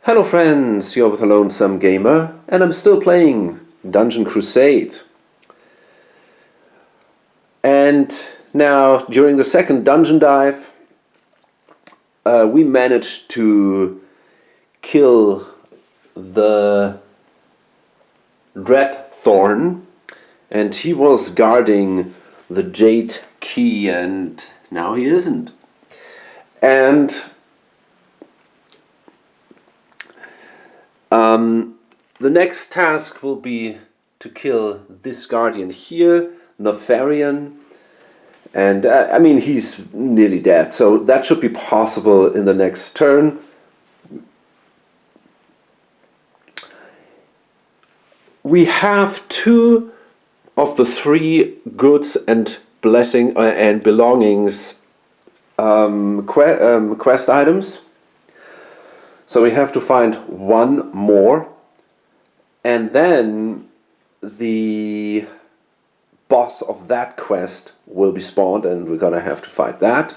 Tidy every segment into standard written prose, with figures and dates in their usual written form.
Hello friends, you're with a Lonesome Gamer, and I'm still playing Dungeon Crusade. And now, during the second dungeon dive, we managed to kill the Dreadthorn, and he was guarding the Jade Key, and now he isn't. And the next task will be to kill this guardian here, Nefarian, and I mean he's nearly dead, so that should be possible in the next turn. We have two of the three goods and blessing and belongings quest items. So we have to find one more, and then the boss of that quest will be spawned, and we're gonna have to fight that.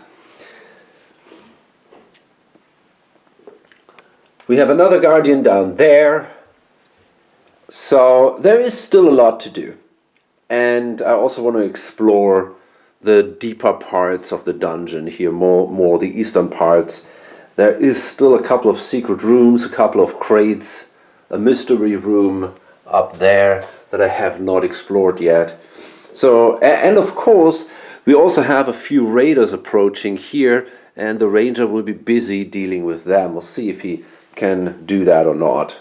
We have another guardian down there, so there is still a lot to do. And I also want to explore the deeper parts of the dungeon here, more the eastern parts. There is still a couple of secret rooms, a couple of crates, a mystery room up there that I have not explored yet. So, and of course, we also have a few raiders approaching here, and the ranger will be busy dealing with them. We'll see if he can do that or not.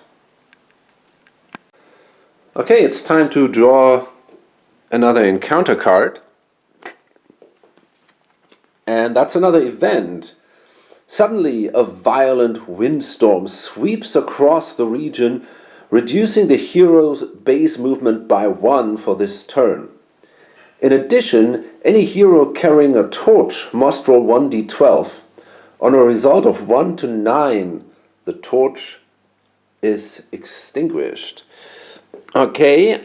Okay, it's time to draw another encounter card. And that's another event. Suddenly, a violent windstorm sweeps across the region, reducing the hero's base movement by 1 for this turn. In addition, any hero carrying a torch must roll 1d12. On a result of 1 to 9, the torch is extinguished. Okay,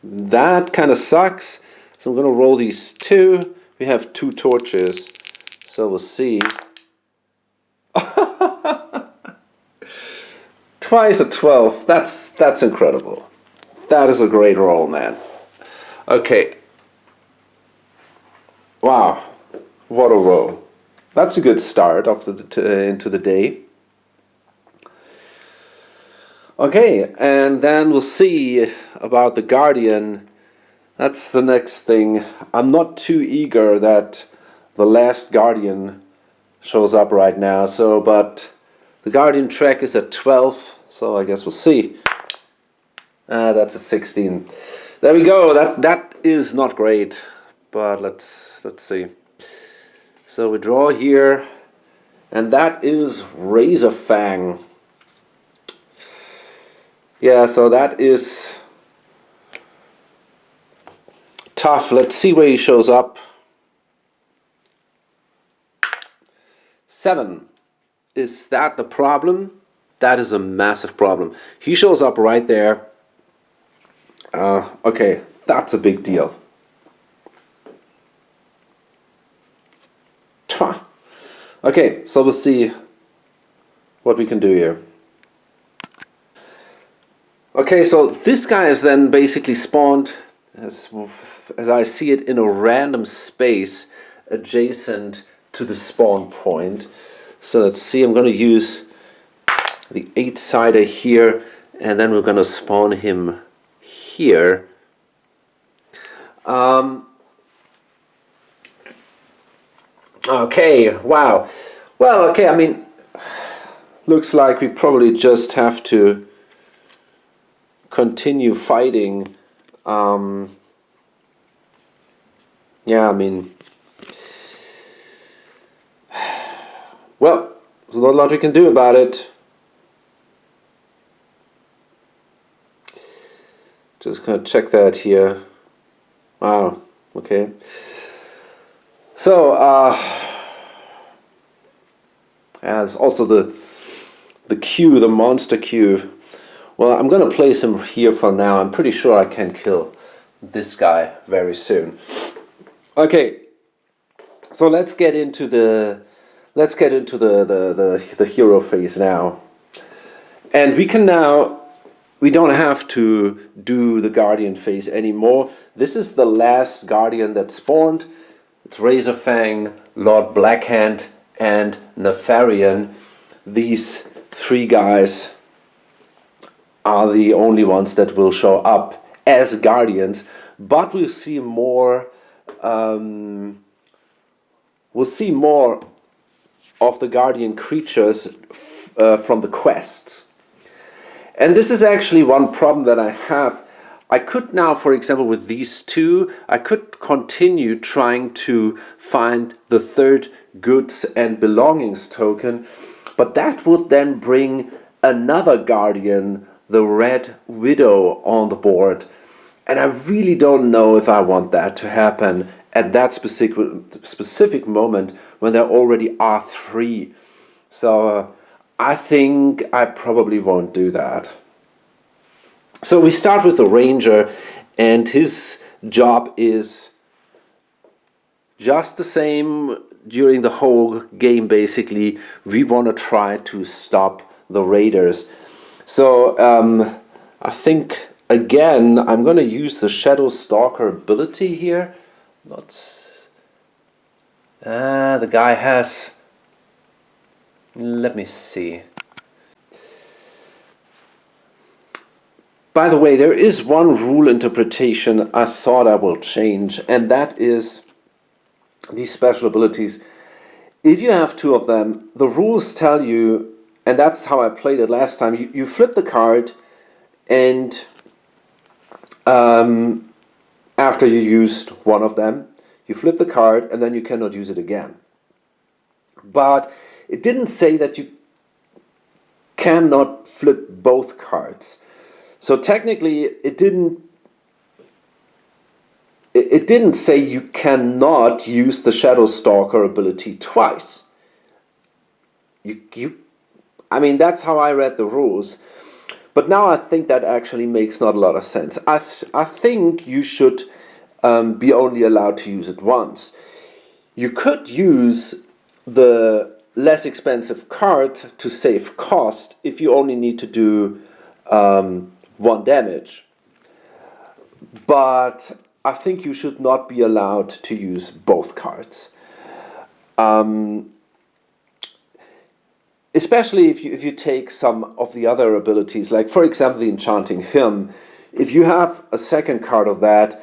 that kind of sucks. So I'm going to roll these two. We have 2 torches. So we'll see. Twice a 12. That's incredible. That is a great roll, man. Okay. Wow. What a roll. That's a good start into the day. Okay, and then we'll see about the Guardian. That's the next thing. I'm not too eager that the last Guardian shows up right now, but the Guardian track is at 12, so I guess we'll see. That's a 16. There we go. That is not great, but let's see. So we draw here, and that is Razorfang. Yeah, so that is tough. Let's see where he shows up. 7. Is that the problem? That is a massive problem. He shows up right there. Okay, that's a big deal. Okay, so we'll see what we can do here. Okay, so this guy is then basically spawned, as I see it, in a random space adjacent to the spawn point. So let's see, I'm going to use the 8-sider here, and then we're going to spawn him here. Okay, wow. Well, okay, I mean, looks like we probably just have to continue fighting. Yeah, I mean, well, there's not a lot we can do about it. Just gonna check that here. Wow, okay. So, as also the Q, the monster Q. Well, I'm gonna place him here for now. I'm pretty sure I can kill this guy very soon. Okay, so let's get into the let's get into the hero phase now. And we don't have to do the Guardian phase anymore. This is the last Guardian that spawned. It's Razorfang, Lord Blackhand, and Nefarian. These three guys are the only ones that will show up as Guardians, but we'll see more. We'll see more of the Guardian creatures from the quests. And this is actually one problem that I have. I could now, for example, with these two, I could continue trying to find the third goods and belongings token, but that would then bring another Guardian, the Red Widow, on the board. And I really don't know if I want that to happen at that specific moment when there already are three. So I think I probably won't do that. So we start with the Ranger, and his job is just the same during the whole game, basically. We want to try to stop the Raiders. So I think, again, I'm going to use the Shadow Stalker ability here. The guy has... Let me see. By the way, there is one rule interpretation I thought I will change, and that is these special abilities. If you have two of them, the rules tell you, and that's how I played it last time, you flip the card, and after you used one of them, you flip the card, and then you cannot use it again. But it didn't say that you cannot flip both cards. So technically, it didn't say you cannot use the Shadow Stalker ability twice. I mean, that's how I read the rules. But now I think that actually makes not a lot of sense. I think you should be only allowed to use it once. You could use the less expensive card to save cost if you only need to do 1 damage. But I think you should not be allowed to use both cards. Especially if you take some of the other abilities, like for example the Enchanting Hymn. If you have a second card of that,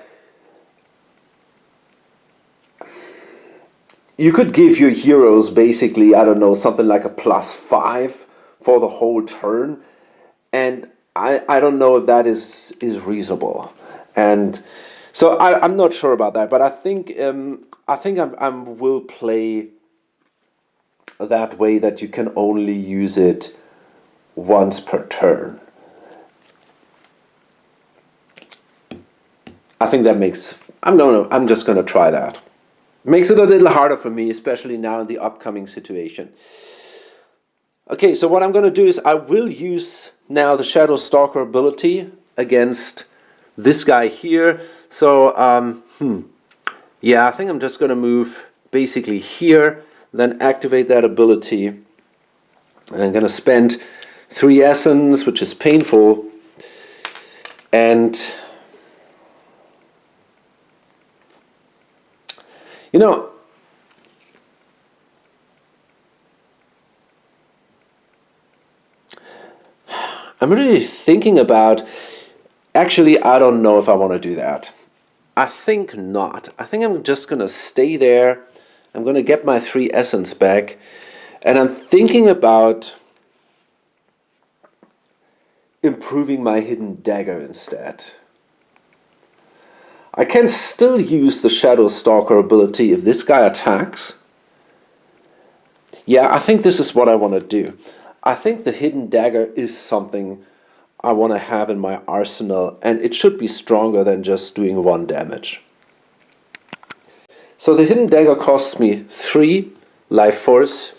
you could give your heroes basically, I don't know, something like a +5 for the whole turn. And I don't know if that is reasonable. And so I'm not sure about that, but I think I will play that way, that you can only use it once per turn. I think that makes... I'm just gonna try that. Makes it a little harder for me, especially now in the upcoming situation. Okay, so what I'm gonna do is I will use now the Shadow Stalker ability against this guy here. So yeah, I think I'm just gonna move basically here, then activate that ability. And I'm gonna spend 3 essence, which is painful, and you know, I'm really thinking about, actually I don't know if I want to do that. I think not. I think I'm just gonna stay there. I'm gonna get my 3 essence back, and I'm thinking about improving my hidden dagger instead. I can still use the Shadow Stalker ability if this guy attacks. Yeah, I think this is what I want to do. I think the hidden dagger is something I want to have in my arsenal, and it should be stronger than just doing 1 damage. So the hidden dagger costs me 3 life force,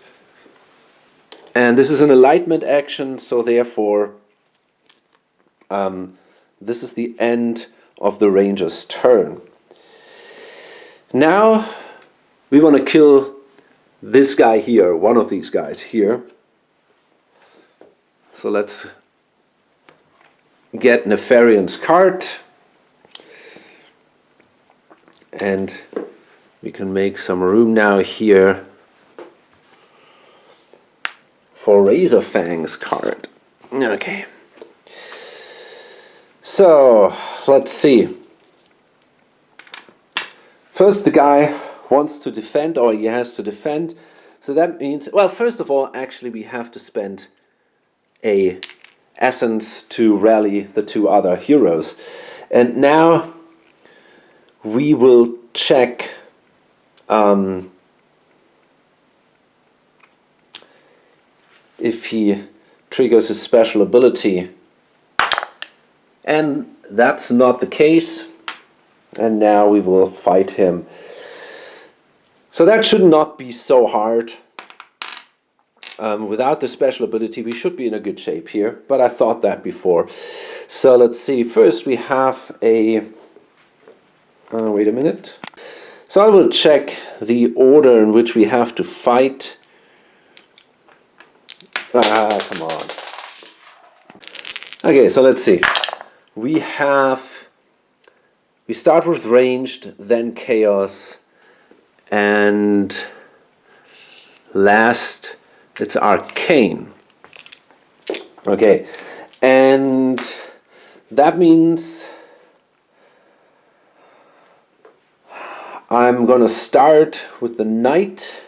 and this is an enlightenment action, so therefore this is the end of the ranger's turn. Now we want to kill this guy here, one of these guys here. So let's get Nefarian's card. And we can make some room now here for Razorfang's card. Okay. So, let's see. First, the guy wants to defend, or he has to defend. So that means, well, first of all, actually we have to spend a essence to rally the two other heroes. And now we will check if he triggers his special ability. And that's not the case. And now we will fight him. So that should not be so hard. Without the special ability, we should be in a good shape here. But I thought that before. So let's see. First we have a... wait a minute. So I will check the order in which we have to fight. Come on. Okay, so let's see. We start with ranged, then chaos, and last it's arcane. Okay, and that means I'm gonna start with the knight,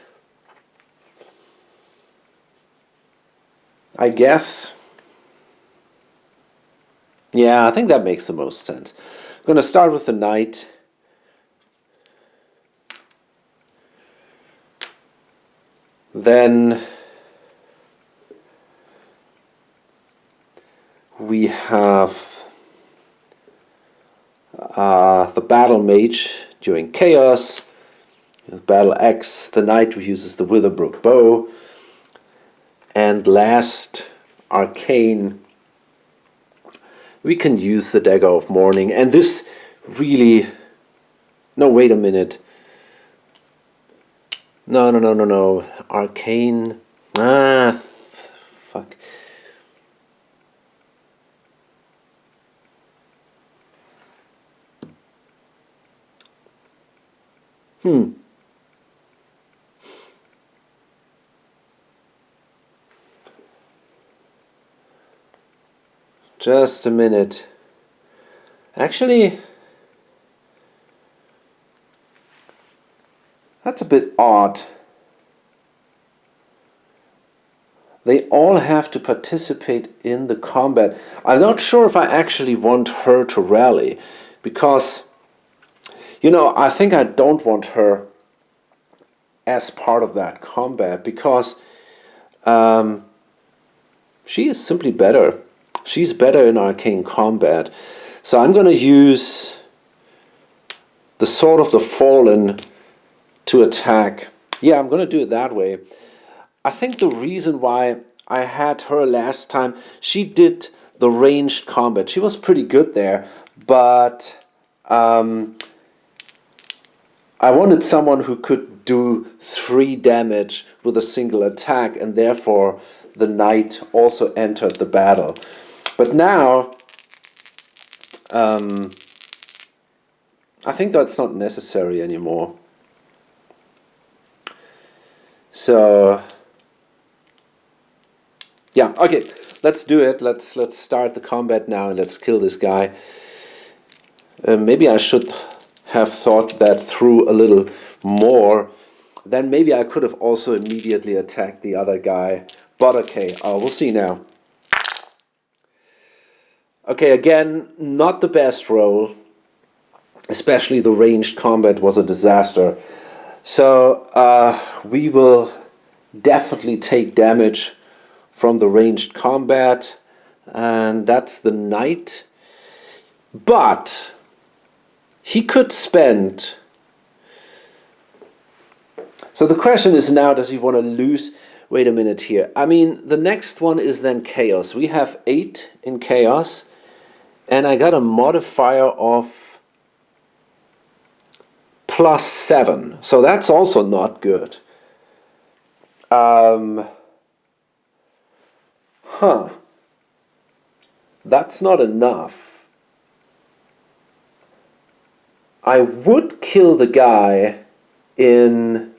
I guess. Yeah, I think that makes the most sense. I'm going to start with the knight. Then we have the battle mage during chaos. Battle X, the knight who uses the Witherbrook bow. And last, arcane, we can use the Dagger of Mourning. And this really... No, wait a minute. No. Arcane... fuck. Just a minute. Actually, that's a bit odd. They all have to participate in the combat. I'm not sure if I actually want her to rally, because, you know, I think I don't want her as part of that combat, because she is simply better. She's better in arcane combat. So I'm going to use the Sword of the Fallen to attack. Yeah, I'm going to do it that way. I think the reason why I had her last time, she did the ranged combat. She was pretty good there, but I wanted someone who could do 3 damage with a single attack, and therefore the knight also entered the battle. But now, I think that's not necessary anymore. So, yeah, okay, let's do it. Let's start the combat now and let's kill this guy. Maybe I should have thought that through a little more. Then maybe I could have also immediately attacked the other guy. But okay, we'll see now. Okay, again, not the best roll. Especially the ranged combat was a disaster. So we will definitely take damage from the ranged combat. And that's the knight. But he could spend... So the question is now, does he want to lose... Wait a minute here. I mean, the next one is then chaos. We have 8 in chaos. And I got a modifier of +7. So that's also not good. Um, huh. That's not enough. I would kill the guy in...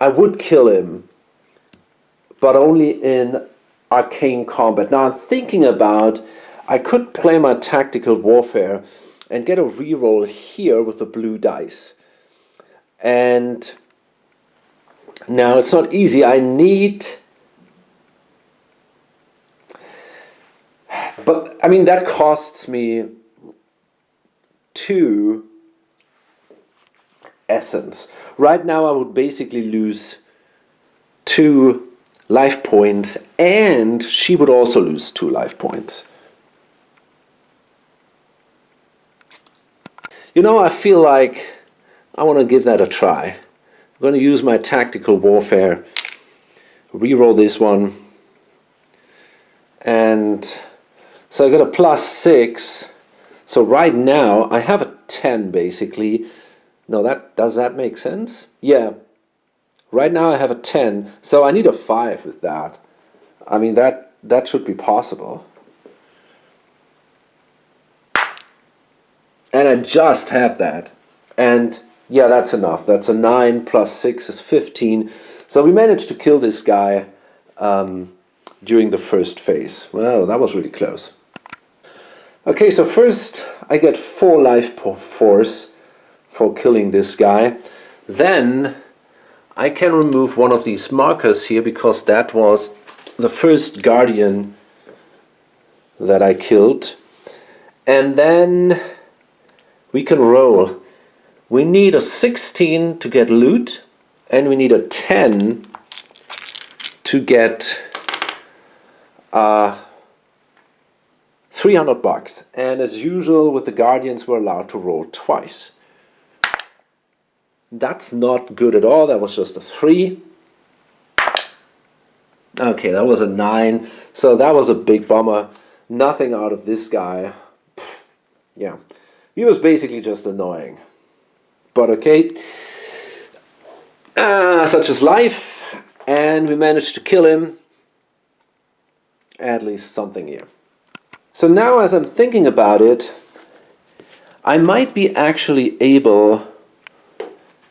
I would kill him, but only in arcane combat. Now I'm thinking about, I could play my tactical warfare and get a reroll here with the blue dice. And now it's not easy. I need... But, I mean, that costs me 2 essence. Right now I would basically lose 2 life points, and she would also lose 2 life points. You know, I feel like I want to give that a try. I'm going to use my tactical warfare, reroll this one, and so I got a +6. So right now I have a 10 basically. No, does that make sense? Yeah. Right now I have a 10, so I need a 5 with that. I mean, that should be possible. And I just have that. And yeah, that's enough. That's a 9 plus 6 is 15. So we managed to kill this guy during the first phase. Well, that was really close. Okay, so first I get 4 life force for killing this guy. Then I can remove one of these markers here because that was the first guardian that I killed. And then we can roll. We need a 16 to get loot, and we need a 10 to get 300 bucks. And as usual with the guardians, we're allowed to roll twice. That's not good at all. That was just a 3. Okay, that was a 9. So that was a big bummer. Nothing out of this guy. Yeah, he was basically just annoying. But okay. Such is life. And we managed to kill him. At least something here. So now as I'm thinking about it, I might be actually able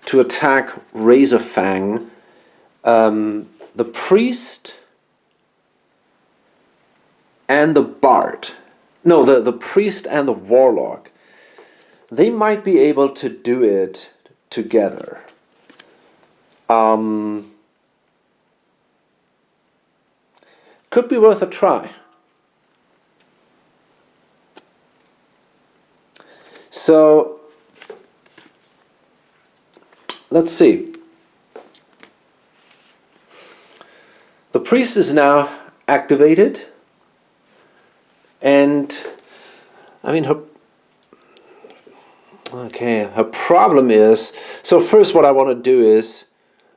to attack Razorfang, the priest and the bard. No, the priest and the warlock. They might be able to do it together. Could be worth a try. So let's see. The priest is now activated, and I mean her problem is, so first what I want to do is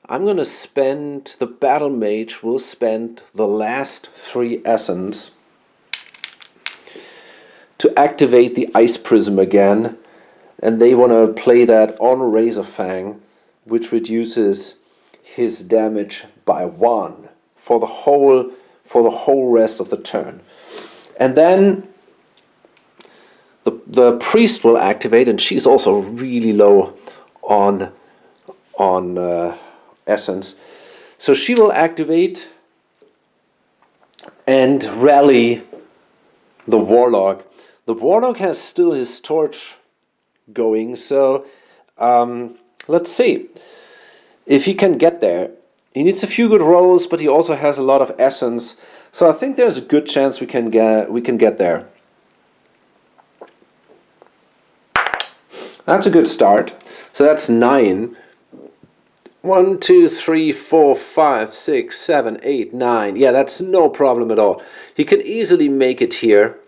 I'm going to spend, the battle mage will spend the last 3 essence to activate the ice prism again, and they want to play that on Razorfang, which reduces his damage by 1 for the whole rest of the turn. And then the priest will activate, and she's also really low on essence. So she will activate and rally the warlock. The warlock has still his torch going, so let's see if he can get there. He needs a few good rolls, but he also has a lot of essence, so I think there's a good chance we can get there. That's a good start. So that's 9. 1, 2, 3, 4, 5, 6, 7, 8, 9. Yeah, that's no problem at all. He can easily make it here.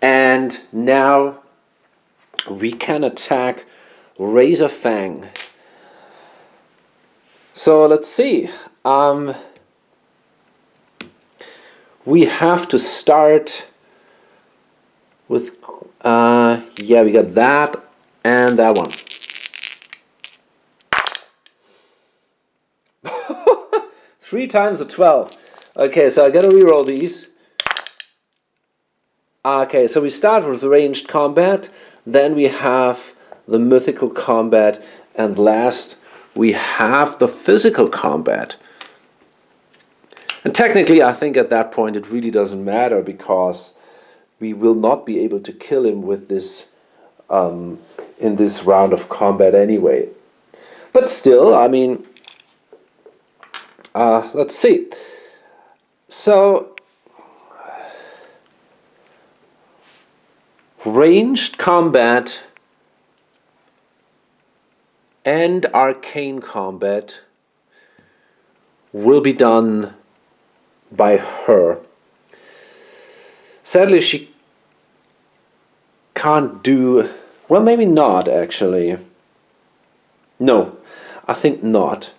And now we can attack Razorfang. So let's see. We have to start with, yeah, we got that and that one. 3 times a 12. Okay, so I gotta reroll these. Okay, so we start with ranged combat, then we have the mythical combat, and last we have the physical combat. And technically, I think at that point it really doesn't matter, because we will not be able to kill him with this in this round of combat anyway. But still, I mean, let's see. So, ranged combat and arcane combat will be done by her. Sadly, she can't do... Well, maybe not, actually. No, I think not.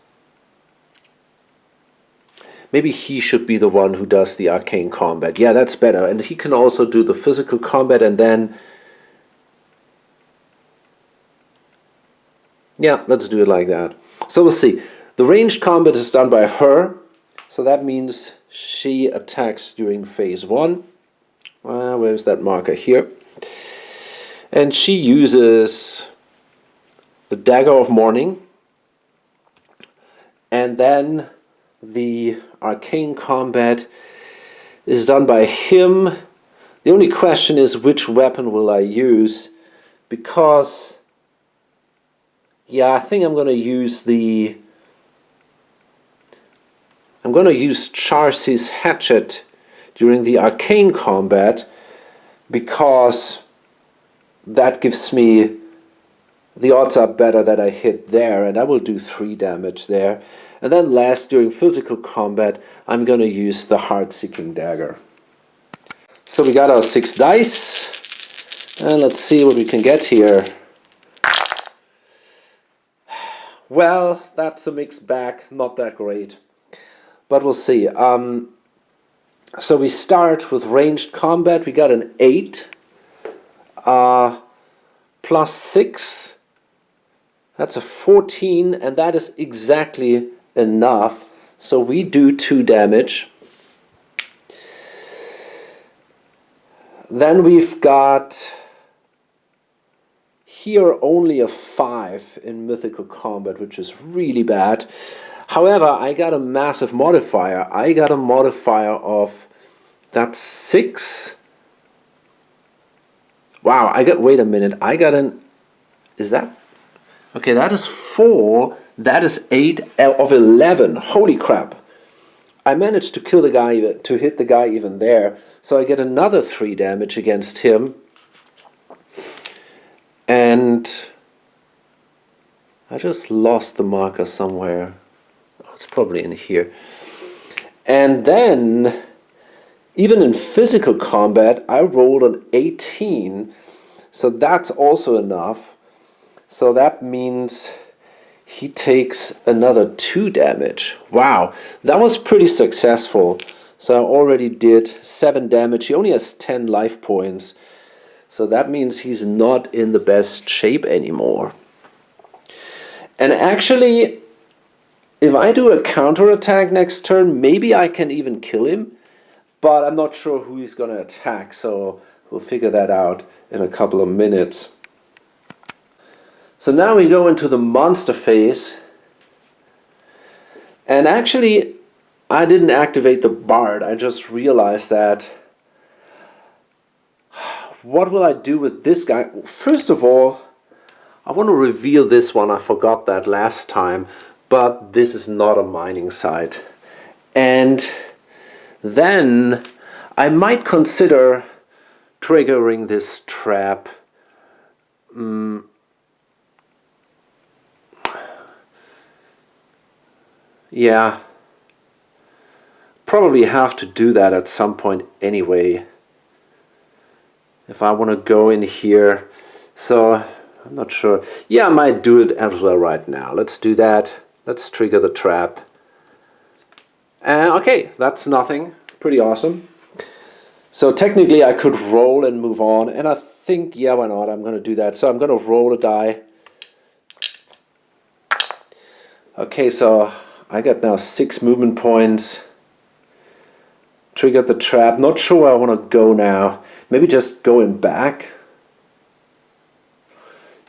Maybe he should be the one who does the arcane combat. Yeah, that's better. And he can also do the physical combat, and then... Yeah, let's do it like that. So we'll see. The ranged combat is done by her. So that means she attacks during phase 1. Where's that marker? Here. And she uses the Dagger of Mourning. And then the arcane combat is done by him. The only question is, which weapon will I use? Because, yeah, I think I'm going to use the... I'm going to use Charcy's hatchet during the arcane combat, because that gives me... The odds are better that I hit there, and I will do 3 damage there. And then last, during physical combat, I'm going to use the Heart-Seeking Dagger. So we got our 6 dice, and let's see what we can get here. Well, that's a mixed bag, not that great. But we'll see. So we start with ranged combat. We got an 8. Plus 6. That's a 14, and that is exactly enough. So we do 2 damage. Then we've got here only a 5 in mythical combat, which is really bad. However, I got a massive modifier. I got a modifier of, that's 6. Wow, wait a minute, I got an, is that, okay, that is 4, that is 8 of 11, holy crap. I managed to kill the guy, to hit the guy even there, so I get another 3 damage against him. And I just lost the marker somewhere. Oh, it's probably in here. And then, even in physical combat, I rolled an 18, so that's also enough. So that means he takes another 2 damage. Wow, that was pretty successful. So I already did 7 damage. He only has 10 life points. So that means he's not in the best shape anymore. And actually, if I do a counterattack next turn, maybe I can even kill him. But I'm not sure who he's going to attack, so we'll figure that out in a couple of minutes. So now we go into the monster phase. And actually, I didn't activate the Bard. I just realized that... What will I do with this guy? First of all, I want to reveal this one. I forgot that last time. But this is not a mining site. And then I might consider triggering this trap. Yeah. Probably have to do that at some point anyway. If I want to go in here. So, I'm not sure. Yeah, I might do it as well right now. Let's do that. Let's trigger the trap. Okay, that's nothing. Pretty awesome. So technically I could roll and move on. And I think, yeah, why not? I'm going to do that. So I'm going to roll a die. Okay, so I got now 6 movement points. Triggered the trap. Not sure where I want to go now. Maybe just going back.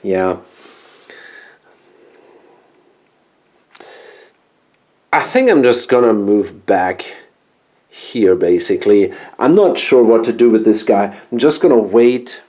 Yeah. I think I'm just gonna move back here basically. I'm not sure what to do with this guy. I'm just gonna wait.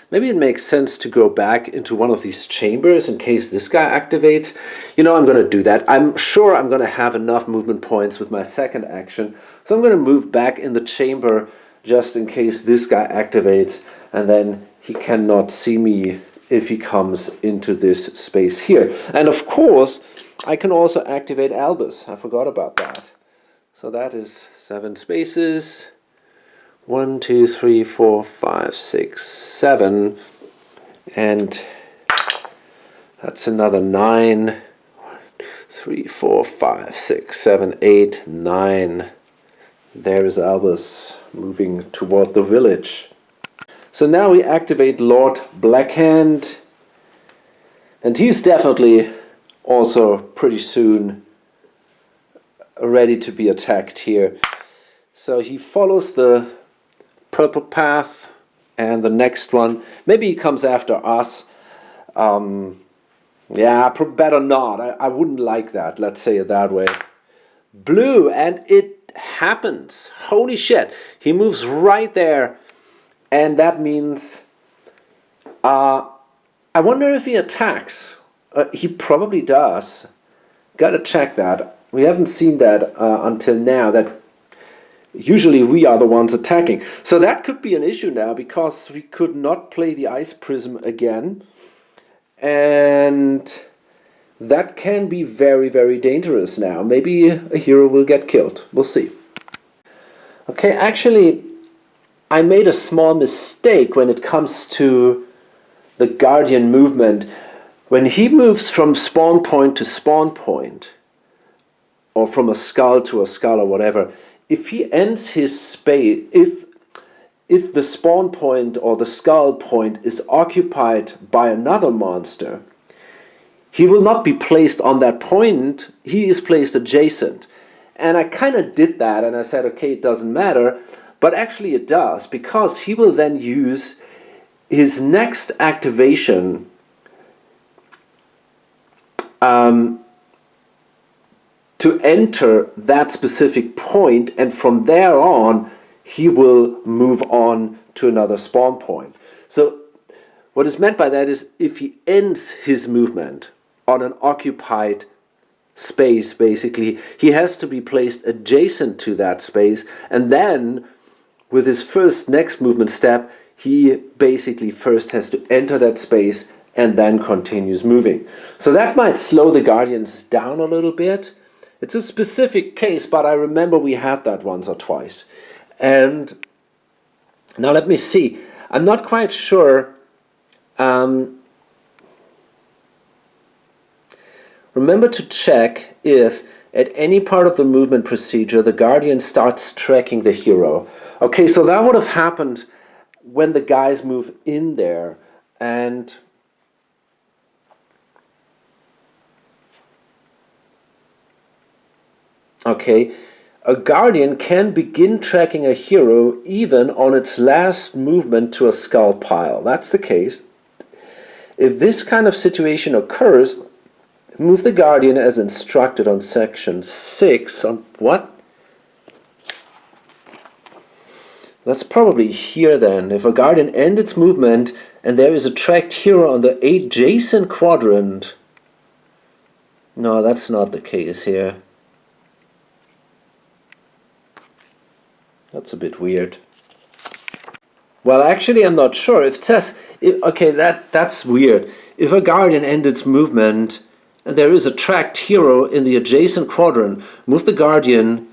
Maybe it makes sense to go back into one of these chambers in case this guy activates. You know, I'm going to do that. I'm sure I'm going to have enough movement points with my second action. So I'm going to move back in the chamber just in case this guy activates. And then he cannot see me if he comes into this space here. And of course, I can also activate Albus. I forgot about that. So that is 7 spaces. 1, 2, 3, 4, 5, 6, 7, and that's another 9. 1, 2, 3, 4, 5, 6, 7, 8, 9. There is Albus moving toward the village. So now we activate Lord Blackhand, and he's definitely also pretty soon ready to be attacked here. So he follows the purple path, and the next one, maybe he comes after us. Yeah, better not. I wouldn't like that, let's say it that way. Blue, and it happens. Holy shit, he moves right there, and that means I wonder if he attacks. He probably does. Gotta check that. We haven't seen that until now. That usually we are the ones attacking. So that could be an issue now, because we could not play the Ice Prism again. And that can be very, very dangerous now. Maybe a hero will get killed. We'll see. Okay, actually, I made a small mistake when it comes to the Guardian movement. When he moves from spawn point to spawn point, or from a skull to a skull or whatever, if he ends his space, if the spawn point or the skull point is occupied by another monster, he will not be placed on that point, he is placed adjacent. And I kind of did that, and I said, okay, it doesn't matter, but actually it does, because he will then use his next activation to enter that specific point, and from there on he will move on to another spawn point. So what is meant by that is, if he ends his movement on an occupied space, basically he has to be placed adjacent to that space, and then with his next movement step he basically first has to enter that space and then continues moving. So that might slow the Guardians down a little bit. It's a specific case, but I remember we had that once or twice. And now let me see. I'm not quite sure. Remember to check if at any part of the movement procedure the Guardian starts tracking the hero. Okay, so that would have happened when the guys move in there. And okay, a Guardian can begin tracking a hero even on its last movement to a skull pile. That's the case. If this kind of situation occurs, move the Guardian as instructed on section 6. On what? That's probably here then. If a Guardian ends its movement and there is a tracked hero on the adjacent quadrant. No, that's not the case here. That's a bit weird. Well, actually, I'm not sure. If it says, okay, that's weird. If a Guardian ends its movement and there is a tracked hero in the adjacent quadrant, move the Guardian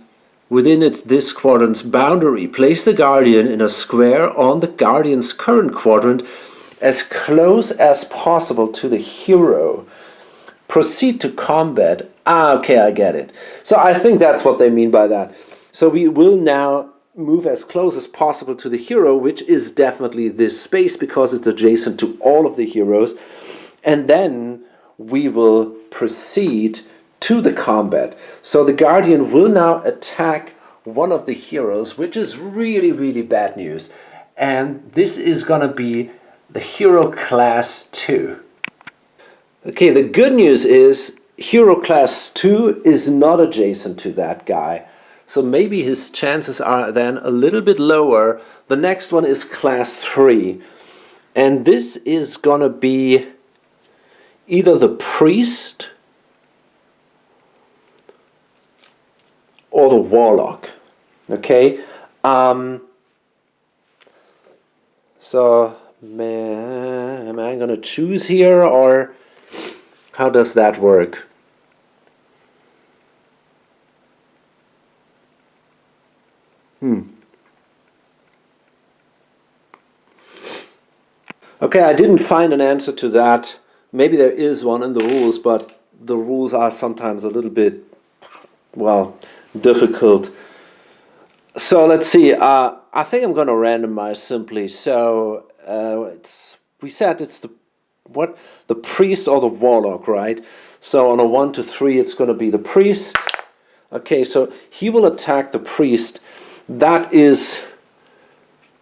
within this quadrant's boundary. Place the Guardian in a square on the Guardian's current quadrant as close as possible to the hero. Proceed to combat. Ah, okay, I get it. So I think that's what they mean by that. So we will now move as close as possible to the hero, which is definitely this space because it's adjacent to all of the heroes. And then we will proceed to the combat. So the Guardian will now attack one of the heroes, which is really, really bad news. And this is gonna be the hero class 2. Okay, the good news is hero class 2 is not adjacent to that guy. So maybe his chances are then a little bit lower. The next one is class 3. And this is gonna be either the priest or the warlock. Okay? So, am I gonna choose here, or how does that work? Okay, I didn't find an answer to that. Maybe there is one in the rules, but the rules are sometimes a little bit, well, difficult. So let's see. I think I'm going to randomize simply. So we said it's the priest or the warlock, right? So on a 1 to 3, it's going to be the priest. Okay, so he will attack the priest. That is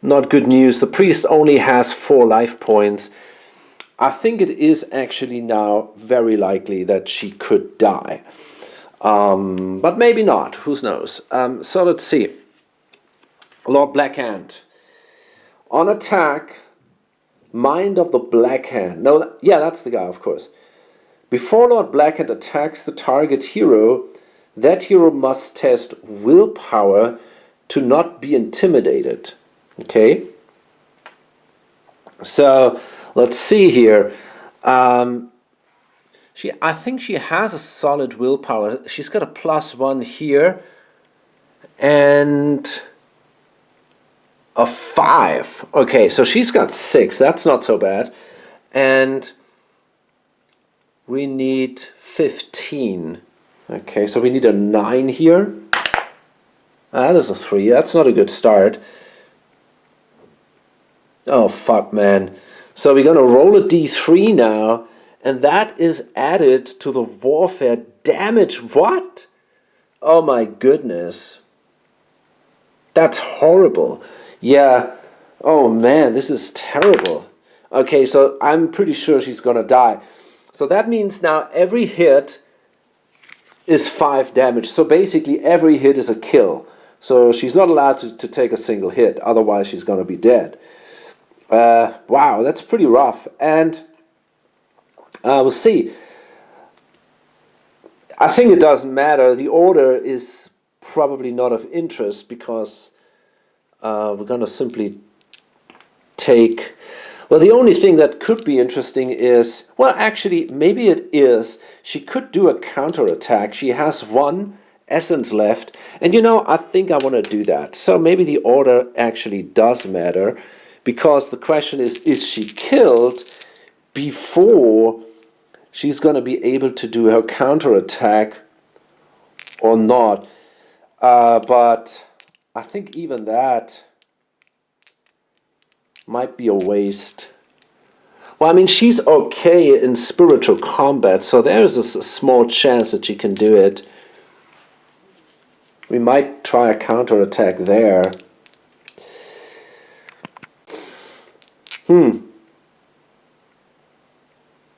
not good news. The priest only has 4 life points. I think it is actually now very likely that she could die. But maybe not. Who knows? So let's see. Lord Blackhand. On attack, Mind of the Blackhand. No, yeah, that's the guy, of course. Before Lord Blackhand attacks the target hero, that hero must test willpower to not be intimidated. Okay? So, let's see here. I think she has a solid willpower. She's got a +1 here. And a 5. Okay, so she's got 6. That's not so bad. And we need 15. Okay, so we need a 9 here. That is a 3. That's not a good start. Oh, fuck, man. So we're going to roll a d3 now. And that is added to the warfare damage. What? Oh, my goodness. That's horrible. Yeah. Oh, man, this is terrible. Okay, so I'm pretty sure she's going to die. So that means now every hit is 5 damage. So basically every hit is a kill. So she's not allowed to take a single hit. Otherwise she's going to be dead. Wow, that's pretty rough. And we'll see. I think it doesn't matter. The order is probably not of interest because we're going to simply take... Well, the only thing that could be interesting is... Well, actually, maybe it is. She could do a counterattack. She has 1 essence left. And you know, I think I want to do that. So maybe the order actually does matter. Because the question is she killed before she's going to be able to do her counterattack or not? But I think even that might be a waste. Well, I mean, she's okay in spiritual combat, so there's a small chance that she can do it. We might try a counterattack there.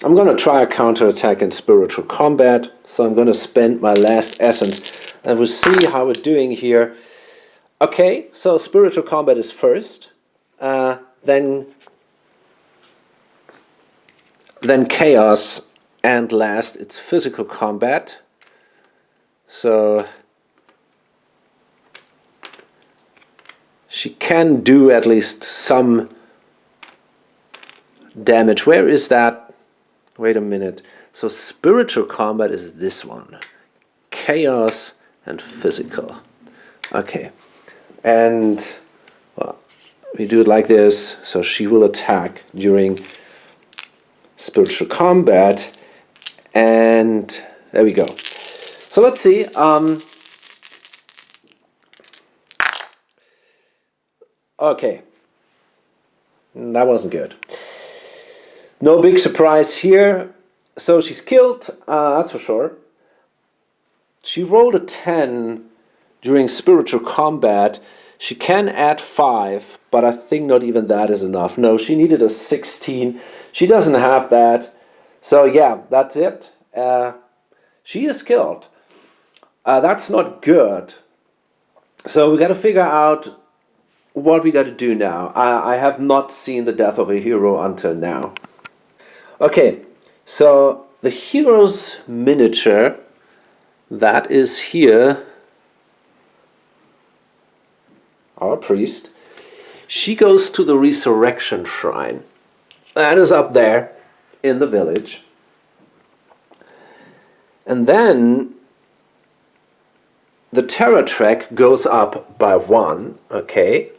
I'm going to try a counterattack in spiritual combat, so I'm going to spend my last essence, and we'll see how we're doing here. Okay, so spiritual combat is first, then chaos, and last it's physical combat. So she can do at least some damage. Where is that? Wait a minute. So spiritual combat is this one. Chaos and physical. Okay. And well, we do it like this. So she will attack during spiritual combat. And there we go. So let's see. Okay. That wasn't good. No big surprise here. So she's killed, that's for sure. She rolled a 10 during spiritual combat. She can add 5, but I think not even that is enough. No, she needed a 16. She doesn't have that. So yeah, that's it. She is killed. That's not good. So we got to figure out what we got to do now. I have not seen the death of a hero until now. Okay, so the hero's miniature, that is here. Our priest. She goes to the resurrection shrine. That is up there in the village. And then the terror track goes up by 1, okay.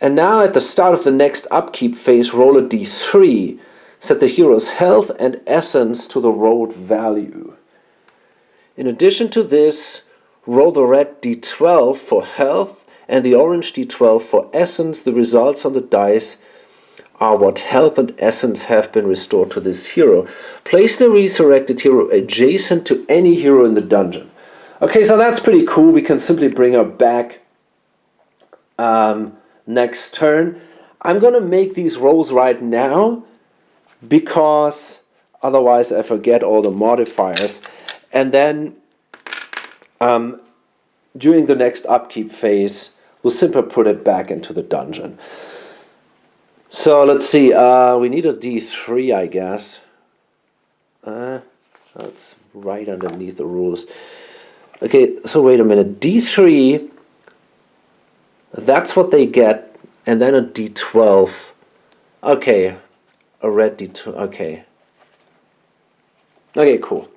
And now at the start of the next upkeep phase, roll a d3. Set the hero's health and essence to the rolled value. In addition to this, roll the red d12 for health and the orange d12 for essence. The results on the dice are what health and essence have been restored to this hero. Place the resurrected hero adjacent to any hero in the dungeon. Okay, so that's pretty cool. We can simply bring her back next turn. I'm going to make these rolls right now because otherwise I forget all the modifiers. And then during the next upkeep phase, we'll simply put it back into the dungeon. So let's see, we need a d3, I guess. That's right underneath the rules. Okay, so wait a minute. D3, that's what they get, and then a d12. Okay, a red d2, okay. Okay, cool.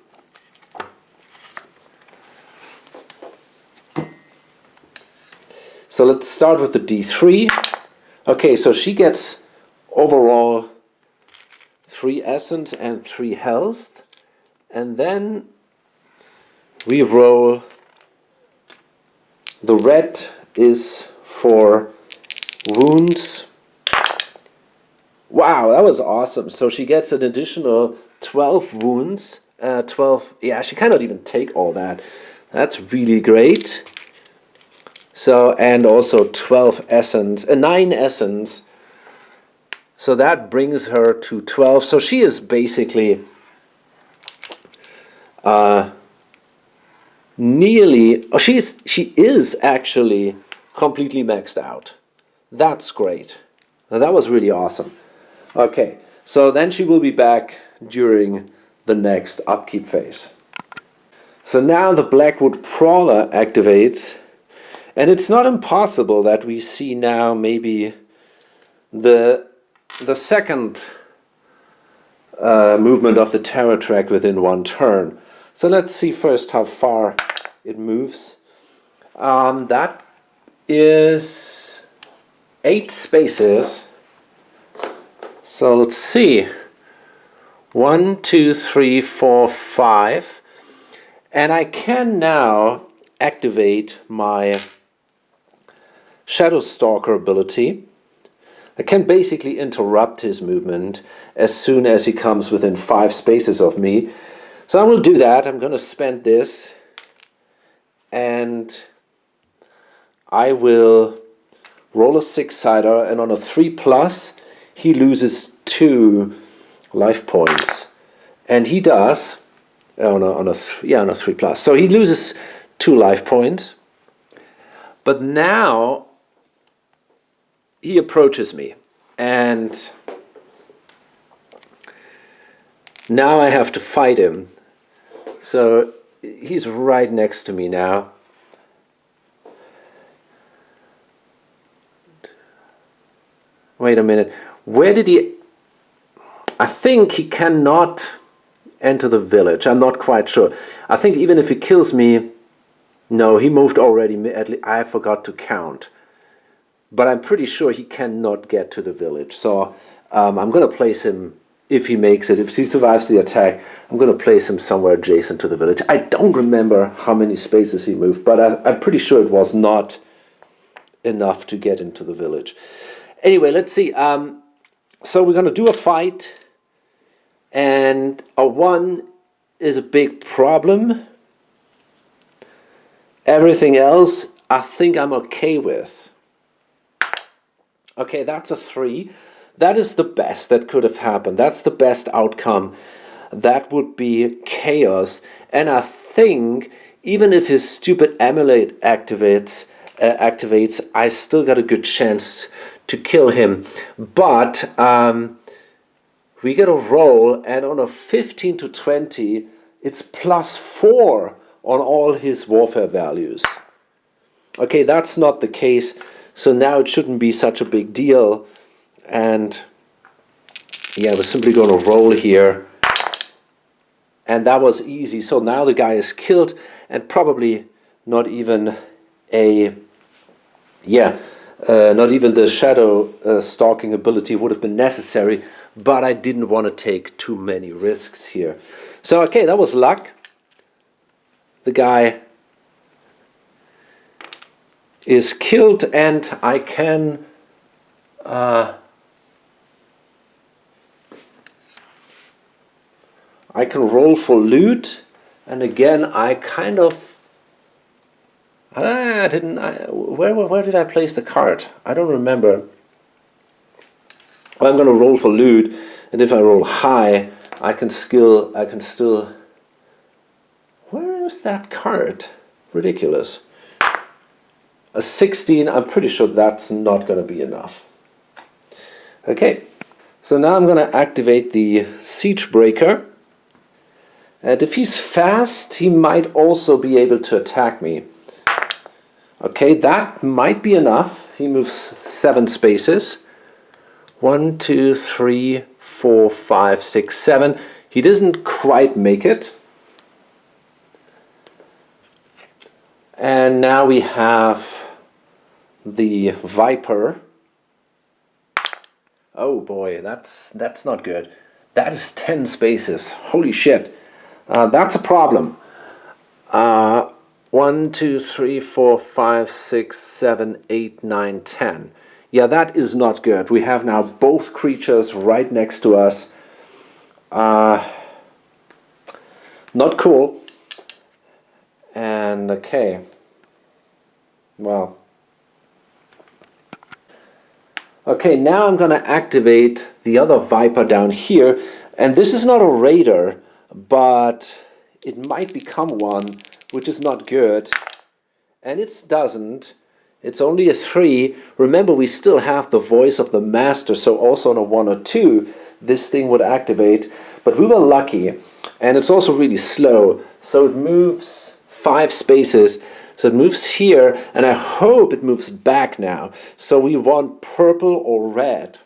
So let's start with the d3. Okay, so she gets overall 3 essence and 3 health. And then we roll. The red is for wounds. Wow, that was awesome. So she gets an additional 12 wounds. 12, yeah, she cannot even take all that. That's really great. So, and also 12 essence, 9 essence. So that brings her to 12. So she is basically nearly, she is actually completely maxed out. That's great. Now that was really awesome. Okay, so then she will be back during the next upkeep phase. So now the Blackwood Prowler activates. And it's not impossible that we see now maybe the second movement of the terror track within 1 turn. So let's see first how far it moves. That is 8 spaces. So let's see. 1, 2, 3, 4, 5. And I can now activate my Shadow Stalker ability. I can basically interrupt his movement as soon as he comes within 5 spaces of me. So I will do that. I'm going to spend this and I will roll a 6-sider, and on a 3+, he loses 2 life points. And he does, on a 3+. So he loses 2 life points. But now he approaches me, and now I have to fight him. So he's right next to me now. Wait a minute. Where did he... I think he cannot enter the village. I'm not quite sure. I think even if he kills me... No, he moved already. I forgot to count. But I'm pretty sure he cannot get to the village. So I'm going to place him, if he makes it, if he survives the attack, I'm going to place him somewhere adjacent to the village. I don't remember how many spaces he moved, but I'm pretty sure it was not enough to get into the village. Anyway, let's see. So we're going to do a fight, and a 1 is a big problem. Everything else I think I'm okay with. Okay, that's a 3. That is the best that could have happened. That's the best outcome. That would be chaos. And I think even if his stupid amulet activates, I still got a good chance to kill him. But we get a roll, and on a 15 to 20, it's +4 on all his warfare values. Okay, that's not the case. So now it shouldn't be such a big deal. And yeah, we're simply going to roll here. And that was easy. So now the guy is killed, and probably not even a, not even the shadow stalking ability would have been necessary, but I didn't want to take too many risks here. So okay, that was luck. The guy is killed, and I can roll for loot. And again, I kind of where did I place the card? I don't remember. Well, I'm going to roll for loot, and if I roll high, I can still. Where is that card? Ridiculous. A 16, I'm pretty sure that's not going to be enough. Okay, so now I'm going to activate the Siege Breaker. And if he's fast, he might also be able to attack me. Okay, that might be enough. He moves 7 spaces. 1, 2, 3, 4, 5, 6, 7. He doesn't quite make it. And now we have the Viper. Oh boy, that's not good. That is 10 spaces. Holy shit. That's a problem. 1, 2, 3, 4, 5, 6, 7, 8, 9, 10. Yeah, that is not good. We have now both creatures right next to us. Not cool. And okay. Well. Okay, now I'm going to activate the other Viper down here. And this is not a raider, but it might become one, which is not good. And it doesn't. It's only a 3. Remember, we still have the voice of the master, so also on a 1 or 2, this thing would activate. But we were lucky, and it's also really slow. So it moves 5 spaces. So it moves here, and I hope it moves back now. So we want purple or red.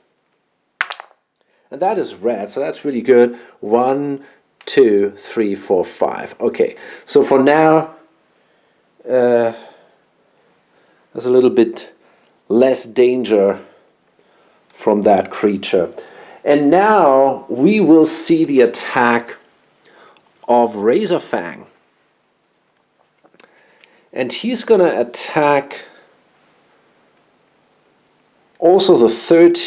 And that is red, so that's really good. 1, 2, 3, 4, 5. Okay, so for now, there's a little bit less danger from that creature. And now we will see the attack of Razorfang. And he's going to attack also the 3rd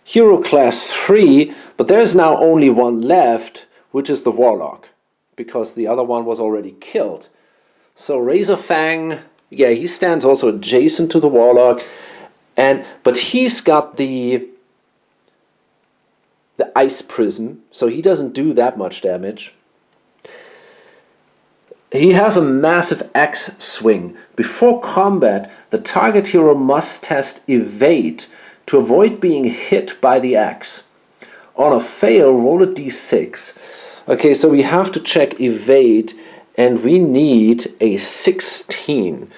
hero class 3, but there's now only one left, which is the Warlock, because the other one was already killed. So Razorfang, yeah, he stands also adjacent to the Warlock, but he's got the Ice Prism, so he doesn't do that much damage. He has a massive axe swing. Before combat, the target hero must test Evade to avoid being hit by the axe. On a fail, roll a d6. Okay, so we have to check Evade, and we need a 16.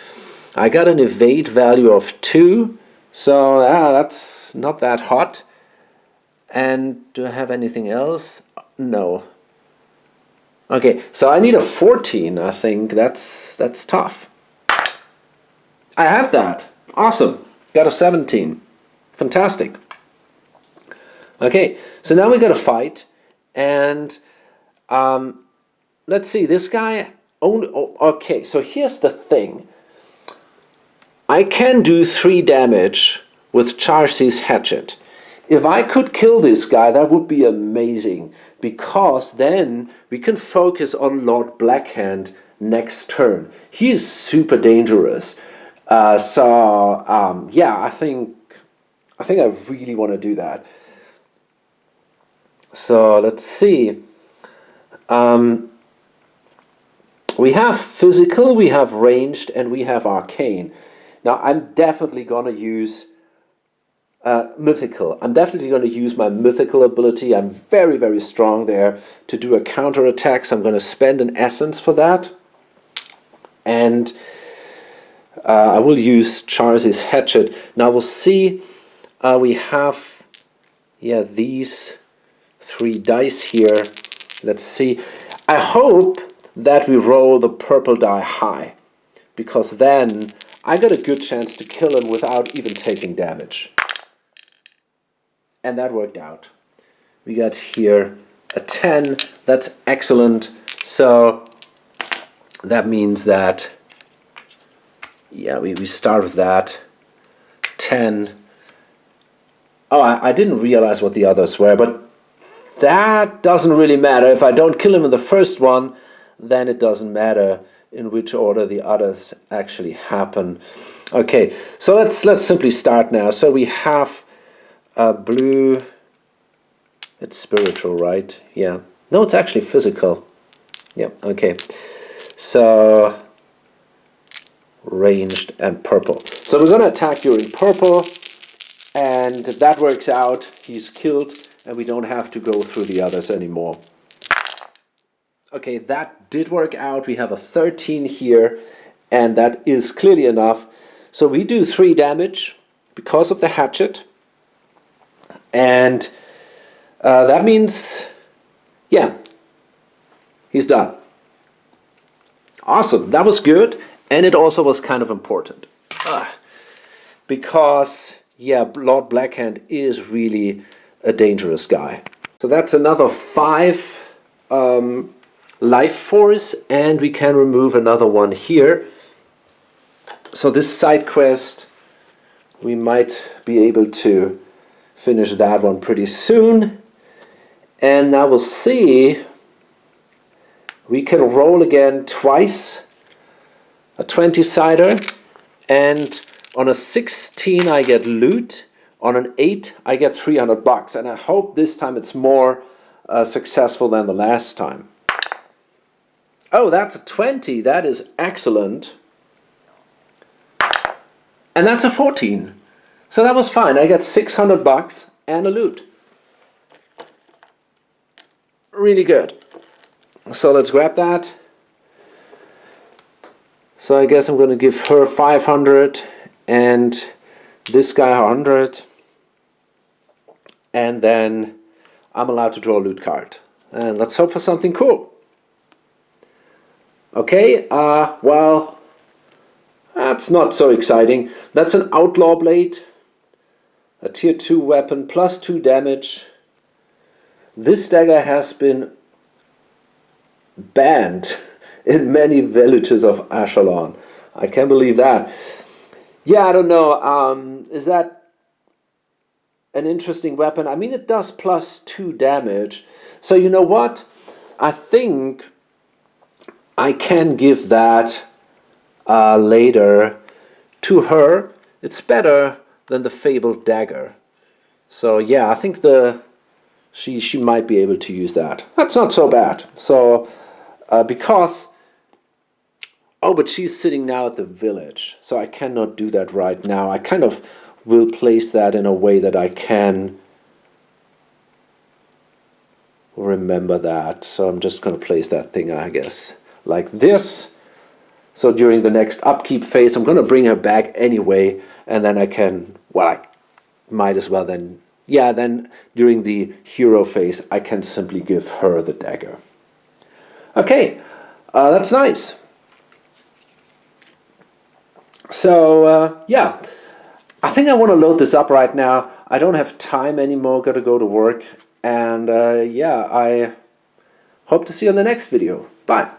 I got an Evade value of 2, so that's not that hot. And do I have anything else? No. Okay, so I need a 14, I think. That's tough. I have that. Awesome. Got a 17. Fantastic. Okay, so now we got a fight. And let's see, this guy... okay, so here's the thing. I can do 3 damage with Charcy's Hatchet. If I could kill this guy, that would be amazing, because then we can focus on Lord Blackhand next turn. He is super dangerous. Yeah, I think I really want to do that. So let's see. We have physical, we have ranged, and we have arcane. Now I'm definitely going to use mythical. I'm definitely going to use my mythical ability. I'm very, very strong there to do a counter attack. So I'm going to spend an essence for that. And I will use Charles's Hatchet. Now we'll see. We have, yeah, these 3 dice here. Let's see. I hope that we roll the purple die high, because then I got a good chance to kill him without even taking damage. And that worked out. We got here a 10. That's excellent. So that means that, yeah, we start with that. 10. Oh, I didn't realize what the others were, but that doesn't really matter. If I don't kill him in the first one, then it doesn't matter in which order the others actually happen. Okay, so let's simply start now. So we have blue. It's spiritual, right? Yeah. No, it's actually physical. Yeah, okay. So ranged and purple. So we're going to attack during purple, and if that works out, he's killed, and we don't have to go through the others anymore. Okay, that did work out. We have a 13 here, and that is clearly enough. So we do 3 damage because of the hatchet, and that means, yeah, he's done. Awesome, that was good, and it also was kind of important. Because, yeah, Lord Blackhand is really a dangerous guy. So that's another 5 life force, and we can remove another one here. So this side quest, we might be able to finish that one pretty soon. And now we'll see. We can roll again twice, a 20-sider, and on a 16 I get loot, on an 8 I get $300, and I hope this time it's more successful than the last time. Oh, that's a 20. That is excellent. And that's a 14. So that was fine. I got $600 and a loot. Really good. So let's grab that. So I guess I'm going to give her 500 and this guy 100. And then I'm allowed to draw a loot card. And let's hope for something cool. Okay, well, that's not so exciting. That's an Outlaw Blade, a tier 2 weapon, plus 2 damage. This dagger has been banned in many villages of Ashalon. I can't believe that. Yeah, I don't know. Is that an interesting weapon? I mean, it does plus 2 damage. So you know what? I think I can give that later to her. It's better than the fabled dagger. So yeah, I think she might be able to use that. That's not so bad. So because, oh, but she's sitting now at the village, so I cannot do that right now. I kind of will place that in a way that I can remember that. So I'm just going to place that thing, I guess, like this. So during the next upkeep phase, I'm going to bring her back anyway, and then I can, well, I might as well then, yeah, then during the hero phase, I can simply give her the dagger. Okay, that's nice. So, yeah, I think I want to load this up right now. I don't have time anymore, got to go to work, and yeah, I hope to see you in the next video. Bye.